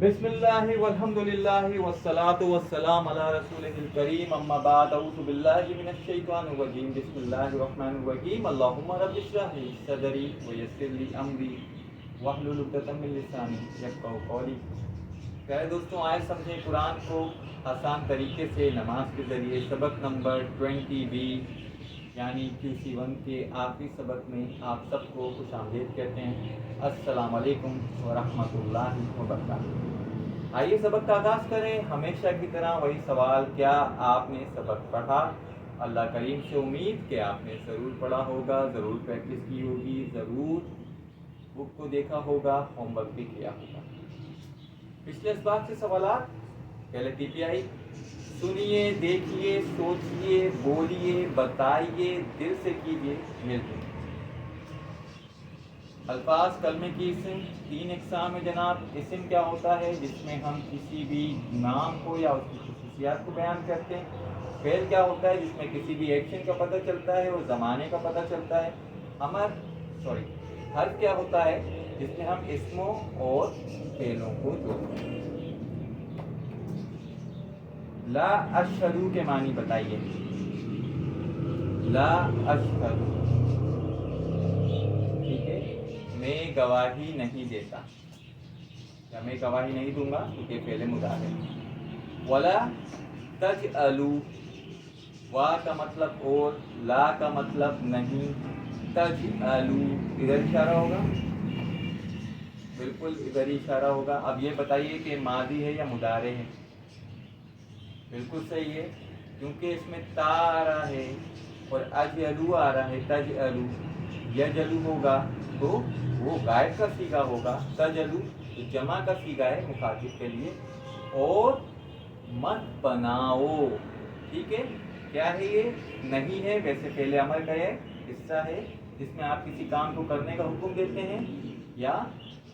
بسم اللہ والحمدللہ والصلاة والسلام علی رسولہ الکریم اما بعد اعوذ باللہ من الشیطان الرجیم بسم اللہ الرحمن الرحیم اللہم رب اشرح لی صدری ویسر لی امری واحلل عقدۃ من لسانی یفقہوا قولی۔ پیارے دوستوں، آئے سمجھیں قرآن کو آسان طریقے سے نماز کے ذریعے۔ سبق نمبر 20B یعنی QC1 کے آخری سبق میں آپ سب کو خوش آمدید کہتے ہیں۔ السلام علیکم ورحمۃ اللہ وبرکاتہ۔ آئیے سبق کا آغاز کریں۔ ہمیشہ کی طرح وہی سوال، کیا آپ نے سبق پڑھا؟ اللہ کریم سے امید کہ آپ نے ضرور پڑھا ہوگا، ضرور پریکٹس کی ہوگی، ضرور بک کو دیکھا ہوگا، ہوم ورک بھی کیا ہوگا۔ پچھلے اسباق سے سوالات، پہلے PPI سنیے، دیکھیے، سوچیے، بولیے، بتائیے، دل سے کیجیے، ملتے ہیں۔ الفاظ کلمے کی اسم 3 اقسام ہے جناب۔ اسم کیا ہوتا ہے؟ جس میں ہم کسی بھی نام کو یا اس کی خصوصیات کو بیان کرتے ہیں۔ فعل کیا ہوتا ہے؟ جس میں کسی بھی ایکشن کا پتہ چلتا ہے اور زمانے کا پتہ چلتا ہے۔ حرف کیا ہوتا ہے؟ جس میں ہم اسموں اور فعلوں کو جوڑتے ہیں۔ لا اشہدو کے معنی بتائیے۔ لا اشہدو، ٹھیک ہے، میں گواہی نہیں دیتا یا میں گواہی نہیں دوں گا، کیونکہ فعل مضارع ہے۔ ولا تجعلوا، وا کا مطلب اور، لا کا مطلب نہیں، تجعلوا ادھر اشارہ ہوگا، بالکل ادھر ہی اشارہ ہوگا۔ اب یہ بتائیے کہ ماضی ہے یا مضارع ہے؟ بالکل صحیح ہے، کیونکہ اس میں تا آ رہا ہے اور اجلو آ رہا ہے۔ تجلو، یجلو ہوگا تو وہ غائب کا صیغہ ہوگا، تجلو تو جمع کا صیغہ ہے مخاطب کے لیے۔ اور مت بناؤ، ٹھیک ہے، کیا ہے یہ؟ نہیں ہے، ویسے فعل امر کا ہے، حصہ ہے جس میں آپ کسی کام کو کرنے کا حکم دیتے ہیں یا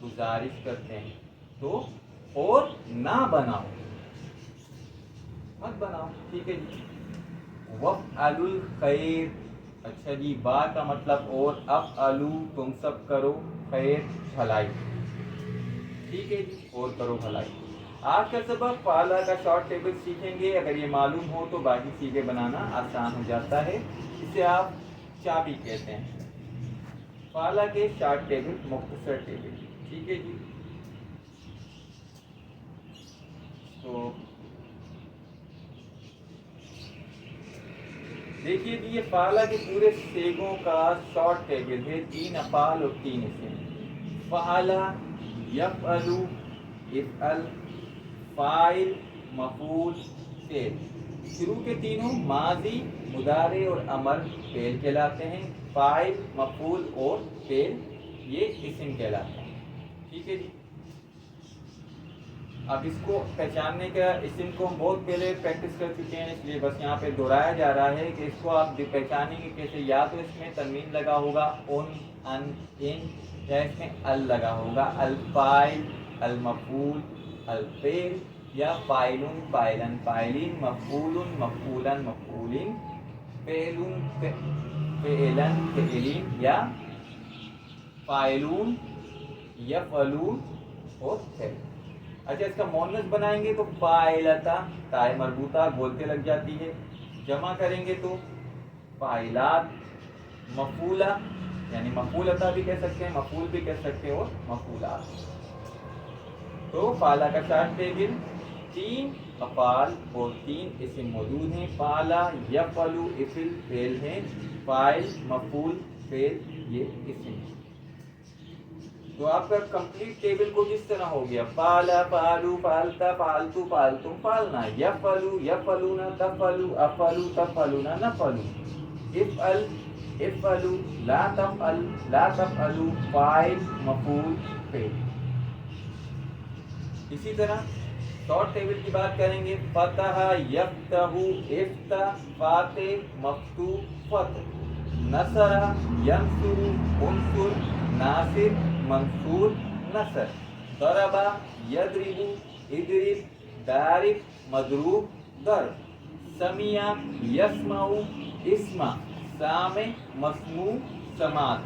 گزارش کرتے ہیں۔ تو اور نہ بناؤ، مت بناؤ، ٹھیک ہے جی۔ وَافْعَلُوا الْخَيْرَ، اچھا جی، با کا مطلب اور، افعلوا تم سب کرو، خیر بھلائی، ٹھیک ہے جی، اور کرو بھلائی۔ آج کا سبق فعلہ کا شارٹ ٹیبل سیکھیں گے۔ اگر یہ معلوم ہو تو باقی چیزیں بنانا آسان ہو جاتا ہے۔ اسے آپ چابی کہتے ہیں، فعلہ کے شارٹ ٹیبل، مختصر ٹیبل، ٹھیک ہے جی۔ تو دیکھیے جی، یہ فعلہ کے پورے صیغوں کا شارٹ ٹیبل ہے، 3 افعال اور 3 اسم۔ فعل، یفعل، افعل، فاعل، مفعول، فعل۔ شروع کے تینوں ماضی، مضارع اور امر فعل کہلاتے ہیں۔ فاعل، مفعول اور فعل یہ اسم کہلاتے ہیں، ٹھیک ہے جی۔ اب اس کو پہچاننے کا، اسم کو ہم بہت پہلے پریکٹس کر چکے ہیں، اس لیے بس یہاں پہ دہرایا جا رہا ہے کہ اس کو آپ پہچانیں گے کیسے۔ یا تو اس میں تنوین لگا ہوگا، ان، ان، یا اس میں ال لگا ہوگا، الفاعل، المفعول، الفعل، یا فاعلن، فاعلن، فاعلین، مفعولن، مفعولا، مفعولین، فعلن، فعلن، فعلین، یا فاعلون، یفعلون اور فعل۔ اچھا، اس کا مؤنث بنائیں گے تو فاعلتا، تائے مربوطہ بولتے لگ جاتی ہے۔ جمع کریں گے تو فاعلات، مفعولہ یعنی مفعولتا بھی کہہ سکتے ہیں، مفعول بھی کہہ سکتے ہیں، اور مفعولات۔ تو فعلہ کا شارٹ ٹیبل، 3 افعال اور 3 اسم موجود ہیں۔ فعلہ، یفعل، افعل فعل ہیں، فاعل، مفعول، فعل یہ اسم ہیں۔ تو آپ کا کمپلیٹ ٹیبل کو جس طرح ہو گیا، فعلا، فعلو، فعلتا، فعلتو، فعلتم، فعلنا، یفعلو، یفعلون، تفعلو، افعلو، تفعلون، نفعلو، افعل، افعلو، لا تفعل، لا تفعلو، فاعل، مفعول، فعل۔ اسی طرح شارٹ ٹیبل کی بات کریں گے، فتح، یفتح، افتح، فاتح، مفتوح، فتح، نصر، ینصر، انصر، ناصر، منصور، نصر، ضرب، یضرب، اضرب، دارب، مضروب، ضرب، سمع، یسمع، اسمع، سامع، مسموع، سماعت،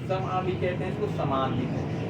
سمع بھی کہتے ہیں اس کو، سماعت بھی کہتے ہیں۔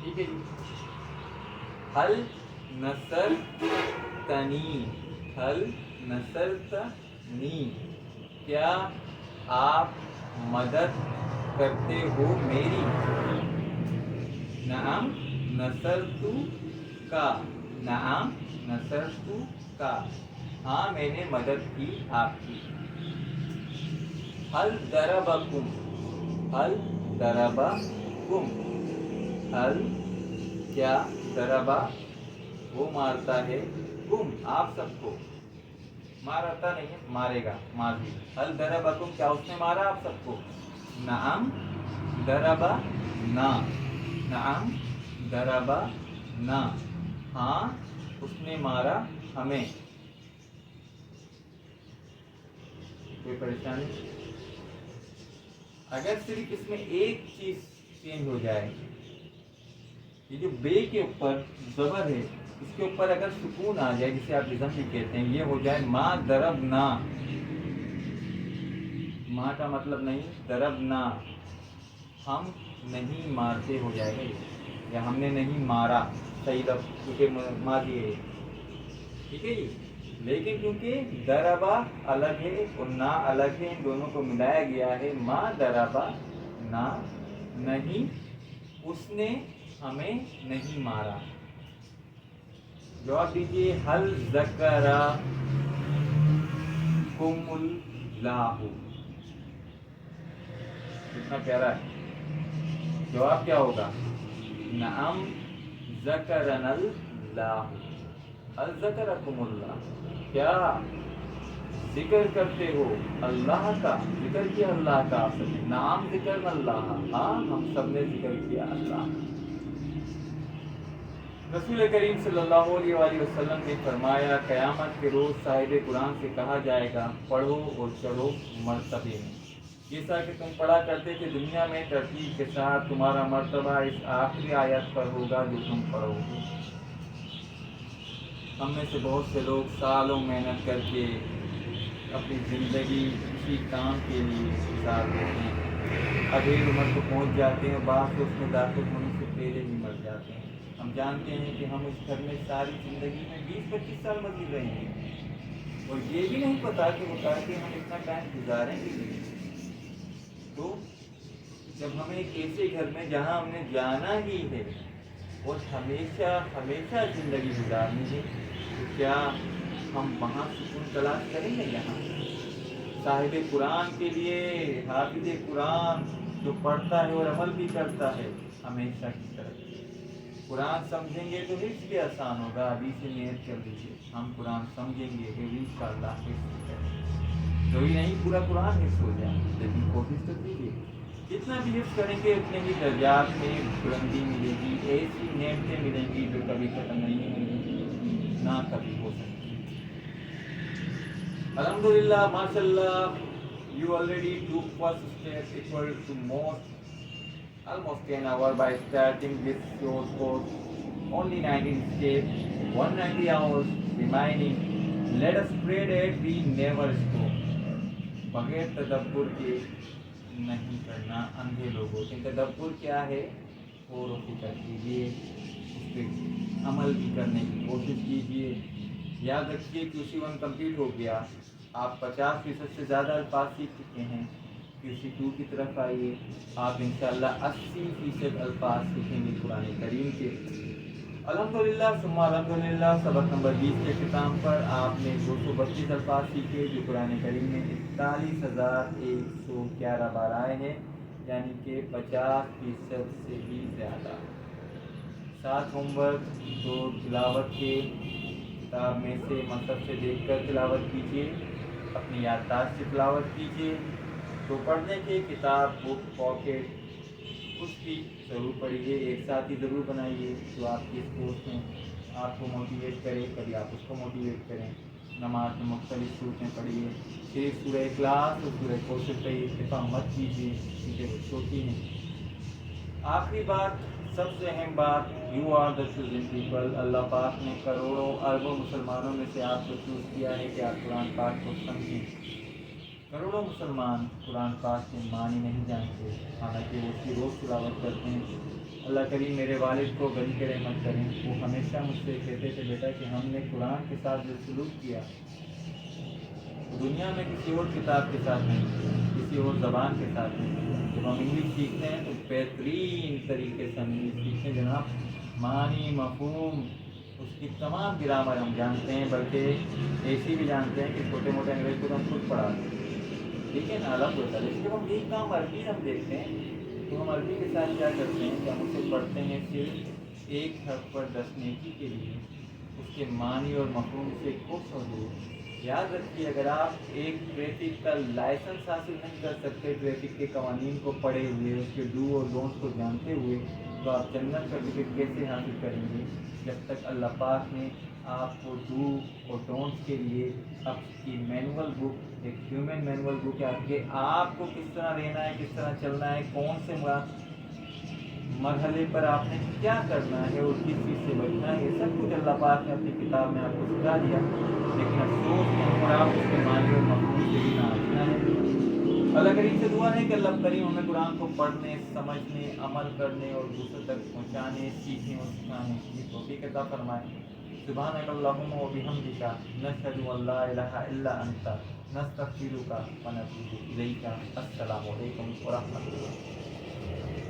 ٹھیک ہے جی. حل نصرتنی، حل نصرتنی، کیا آپ مدد کرتے ہو میری. نعم نصرتو کا، نعم نصرتو کا، ہاں میں نے مدد کی آپ کی. حل ضربکم، حل ضربکم، حل کیا، ضربا وہ مارتا ہے، کم آپ سب کو، مارتا نہیں ہے مارے گا ماضی. حل ضربکم کیا اس نے مارا آپ سب کو. نعم ضربا نا، نعم ضربا نا، ہاں اس نے مارا ہمیں. کوئی پریشانی. اگر صرف اس میں ایک چیز چینج ہو جائے، یہ جو بے کے اوپر زبر ہے اس کے اوپر اگر سکون آ جائے جسے آپ جزم بھی کہتے ہیں، یہ ہو جائے ما ضربنا، ما کا مطلب نہیں ضربنا، ہم نہیں مارتے ہو جائے گا یہ، یا ہم نے نہیں مارا، صحیح لفظ کیونکہ ماضی ہے. ٹھیک ہے جی. لیکن کیونکہ ضربا الگ ہے اور نا الگ ہے، ان دونوں کو ملایا گیا ہے. ما ضربا نا، نہیں اس نے ہمیں نہیں مارا. جواب دیجیے. حل ذکر کم اللہ، کتنا پیارا ہے. جواب کیا ہوگا. نعم ذکرنا اللہ، حل ذکرکم اللہ، کیا ذکر کرتے ہو اللہ کا، ذکر کیا اللہ کا آپ سب نے. نعم ذکرنا اللہ، ہاں ہم سب نے ذکر کیا اللہ. رسول کریم صلی اللہ علیہ وآلہ وسلم نے فرمایا قیامت کے روز صاحب قرآن سے کہا جائے گا پڑھو اور چڑھو مرتبے میں. جیسا کہ تم پڑھا کرتے تھے دنیا میں ترتیب کے ساتھ، تمہارا مرتبہ اس آخری آیت پر ہوگا جو تم پڑھو گے. ہم میں سے بہت سے لوگ سالوں محنت کر کے اپنی زندگی کسی کام کے لیے گزار دیتے ہیں، ادھیڑ عمر کو پہنچ جاتے ہیں، بعض تو اس میں داخل ہونے سے پہلے ہی مر جاتے ہیں. ہم جانتے ہیں کہ ہم اس گھر میں ساری زندگی میں 20-25 سال مزید رہیں گے، اور یہ بھی نہیں پتا کہ وہ تاکہ ہم اتنا ٹائم گزاریں گے. تو جب ہمیں ایک ایسے گھر میں جہاں ہم نے جانا ہی ہے اور ہمیشہ ہمیشہ زندگی گزارنی ہے، تو کیا ہم وہاں سکون تلاش کریں گے؟ یہاں صاحب قرآن کے لیے، حافظ قرآن جو پڑھتا ہے اور عمل بھی کرتا ہے، ہمیشہ کی طرح قرآن سمجھیں گے تو حفظ بھی آسان ہوگا. ابھی سے نیت کر دیجیے ہم قرآن سمجھیں گے کہ انشاءاللہ حفظ کریں گے. ضروری نہیں پورا قرآن حفظ ہو جائے، لیکن کوشش تو کیجیے. جتنا بھی حفظ کریں گے اتنے ہی درجات میں بلندی ملے گی، ایسی نعمتیں ملیں گی جو کبھی ختم نہیں ہوں گی، نہ کبھی ہو سکتی. الحمدللہ ماشاء اللہ you already took first step equal to almost 10 hours by starting this short course. Only 19 steps, 190 hours remaining. Let us pray that we never stop. بغیر تدبر کے نہیں کرنا اندھے لوگوں کے. تدبر کیا ہے؟ غور و فکر کیجیے، اس پہ عمل بھی کرنے کی کوشش کیجیے. یاد رکھیے کہ QC1 کمپلیٹ ہو گیا، آپ 50% سے زیادہ الفاظ سیکھ چکے ہیں. QC2 کی طرف آئیے، آپ انشاءاللہ 80% الفاظ سیکھیں گے قرآن کریم کے. الحمدللہ ثم الحمدللہ. سبق نمبر 20 کے اختتام پر آپ نے 232 الفاظ سیکھے جو قرآن کریم میں 41,111 بار آئے ہیں، یعنی کہ 50% سے بھی زیادہ. 7 ہوم ورک، 2 تلاوت کے کتاب میں سے مصحف سے دیکھ کر تلاوت کیجیے، اپنی یادداشت سے تلاوت کیجیے. تو پڑھنے کے کتاب، بک، پاکٹ کچھ بھی ضرور پڑھیے. ایک ساتھی ضرور بنائیے جو آپ کے اس کورس میں آپ کو موٹیویٹ کرے، کبھی آپ اس کو موٹیویٹ کریں. نماز میں مختلف صورتیں پڑھیے، صرف سورہ اخلاص اور سورہ کوثر پہ اتفاق مت کیجیے کیونکہ وہ چھوٹی ہیں. آخری بات، سب سے اہم بات، you are the chosen people. اللہ پاک نے کروڑوں اربوں مسلمانوں میں سے آپ کو چوز کیا ہے کہ آپ قرآن پاک کو سمجھیں. کروڑوں مسلمان قرآن پاک کے معنی نہیں جانتے، حالانکہ وہ اس کی روز تلاوت کرتے ہیں. اللہ کریم میرے والد کو غنی کے رحمت کریں، وہ ہمیشہ مجھ سے کہتے تھے بیٹا کہ ہم نے قرآن کے ساتھ جو سلوک کیا دنیا میں کسی اور کتاب کے ساتھ نہیں، کسی اور زبان کے ساتھ نہیں۔ جب ہم انگلش سیکھتے ہیں تو بہترین طریقے سے ہم انگلش سیکھتے ہیں جناب، معنی مفہوم اس کی تمام گرامر ہم جانتے ہیں، بلکہ ایسی بھی جانتے ہیں کہ چھوٹے موٹے انگریز کو ہم خود پڑھاتے ہیں، ٹھیک ہے نا، الگ ہوتا ہے۔ لیکن جب ہم یہی کام عربی ہم دیکھتے ہیں تو ہم عربی کے ساتھ کیا کرتے ہیں کہ ہم اسے پڑھتے ہیں صرف ایک حرف پر 10 نیکی کے لیے، اس کے معنی اور مفہوم سے خوش ہو۔ یاد رکھیے، اگر آپ ایک ٹریفک کا لائسنس حاصل نہیں کر سکتے ٹریفک کے قوانین کو پڑھے ہوئے، اس کے ڈو اور ڈونٹس کو جانتے ہوئے، تو آپ جنت کا ٹکٹ کیسے حاصل کریں گے؟ جب تک اللہ پاک نے آپ کو ڈو اور ڈونٹس کے لیے آپ کی مینول بک، ایک ہیومن مینول بک ہے کہ آپ کو کس طرح رہنا ہے، کس طرح چلنا ہے، کون سے مرحلے پر آپ نے کیا کرنا ہے اور کس چیز سے بچنا ہے، یہ سب کچھ اللہ پاک نے اپنی کتاب میں آپ کو سکھا دیا، لیکن افسوس کہ ہم اور آپ اس کے معنی اور مفہوم سے بھی نہ ہے۔ اللہ کریم سے دعا ہے کہ اللہ کریم ہمیں قرآن کو پڑھنے، سمجھنے، عمل کرنے اور دوسروں تک پہنچانے، سیکھنے اور سکھانے کی توفیق عطا فرمائے۔ سبحانک اللہم و بحمدک، نشہد ان لا الہ الا انت، نستغفرک و نتوب الیک۔ السلام علیکم ورحمۃ اللہ۔